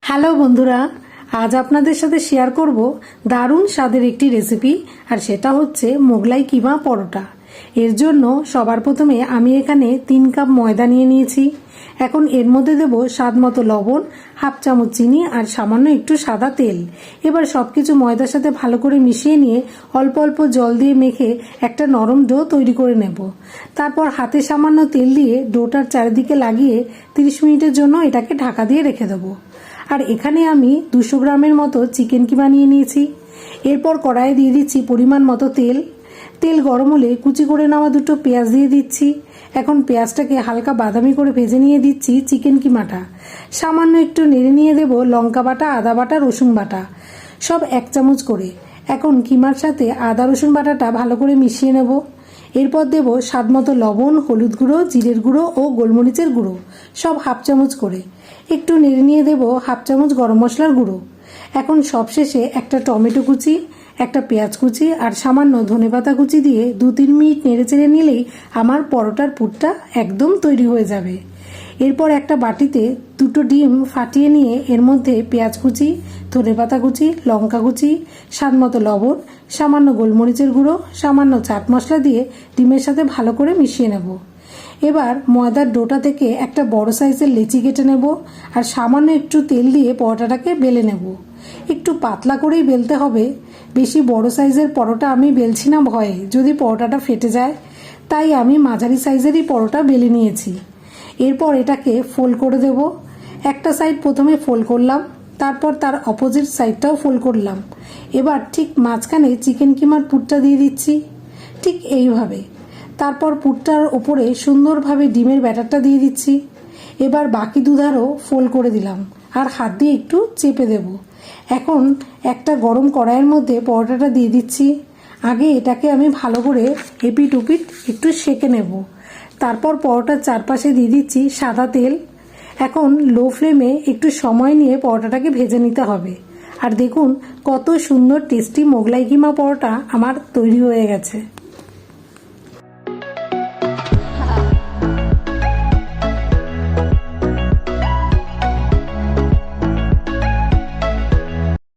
Hello বন্ধুরা, আজ আপনাদের সাথে শেয়ার করব দারুণ স্বাদের একটি রেসিপি। আর সেটা হচ্ছে মোগলাই কিমা পরোটা। এর জন্য সবার প্রথমে আমি এখানে 3 কাপ ময়দা নিয়ে নিয়েছি। এখন এর মধ্যে দেব স্বাদ মতো লবণ, হাফ চামচ চিনি আর সামান্য একটু সাদা তেল। এবার সবকিছু ময়দার সাথে ভালো করে মিশিয়ে নিয়ে অল্প অল্প জল দিয়ে মেখে একটা নরম ডো তৈরি করে নেব। তারপর হাতে সামান্য তেল দিয়ে ডোটার চারিদিকে লাগিয়ে 30 মিনিটের জন্য এটাকে ঢাকা দিয়ে রেখে দেবো। আর এখানে আমি 200 গ্রামের মতো চিকেন কিমা নিয়ে নিয়েছি। এরপর কড়াইয়ে দিয়ে দিচ্ছি পরিমাণ মতো তেল। তেল গরম হলে কুচি করে নেওয়া 2টো পেঁয়াজ দিয়ে দিচ্ছি। এখন পেঁয়াজটাকে হালকা বাদামি করে ভেজে নিয়ে দিচ্ছি চিকেন কিমাটা। সামান্য একটু নেড়ে নিয়ে দেব লঙ্কা বাটা, আদা বাটা, রসুন বাটা, সব 1 চামচ করে। এখন কিমার সাথে আদা রসুন বাটাটা ভালো করে মিশিয়ে নেব। এরপর দেব স্বাদ মতো লবণ, হলুদ গুঁড়ো, জিরের গুঁড়ো ও গোলমরিচের গুঁড়ো, সব হাফ চামচ করে। একটু নেড়ে নিয়ে দেব হাফ চামচ গরম মশলার গুঁড়ো। এখন সবশেষে একটা টমেটো কুচি, একটা পেঁয়াজ কুচি আর সামান্য ধনেপাতা কুচি দিয়ে 2-3 মিনিট নেড়ে চেড়ে নিলেই আমার পরোটার পুরটা একদম তৈরি হয়ে যাবে। এরপর একটা বাটিতে 2টো ডিম ফাটিয়ে নিয়ে এর মধ্যে পেঁয়াজ কুচি, ধনেপাতা কুচি, লঙ্কা কুচি, স্বাদ মতো লবণ, সামান্য গোলমরিচের গুঁড়ো, সামান্য চাট মশলা দিয়ে ডিমের সাথে ভালো করে মিশিয়ে নেব। এবার ময়দার ডোটা থেকে একটা বড় সাইজের লেচি কেটে নেব আর সামান্য একটু তেল দিয়ে পরোটাটাকে বেলে নেব। একটু পাতলা করেই বেলতে হবে। বেশি বড় সাইজের পরোটা আমি বেলছি না ভয়ে যদি পরোটাটা ফেটে যায়, তাই আমি মাঝারি সাইজেরই পরোটা বেলে নিয়েছি। এরপর এটাকে ফোল্ড করে দেব। একটা সাইড প্রথমে ফোল্ড করলাম, তারপর তার অপোজিট সাইডটাও ফোল্ড করলাম। এবার ঠিক মাঝখানে চিকেন কিমার পুরটা দিয়ে দিচ্ছি, ঠিক এইভাবে। তারপর পুরটার ওপরে সুন্দরভাবে ডিমের ব্যাটারটা দিয়ে দিচ্ছি। এবার বাকি দুধারও ফোল্ড করে দিলাম আর হাত দিয়ে একটু চেপে দেব। এখন একটা গরম কড়াইয়ের মধ্যে পরোটাটা দিয়ে দিচ্ছি। আগে এটাকে আমি ভালো করে এপিট ওপিট একটু সেঁকে নেব। তারপর পরোটার চারপাশে দিয়ে দিচ্ছি সাদা তেল। এখন লো ফ্লেমে একটু সময় নিয়ে পরোটাটাকে ভেজে নিতে হবে। আর দেখুন কত সুন্দর টেস্টি মোগলাই কিমা পরোটা আমার তৈরি হয়ে গেছে।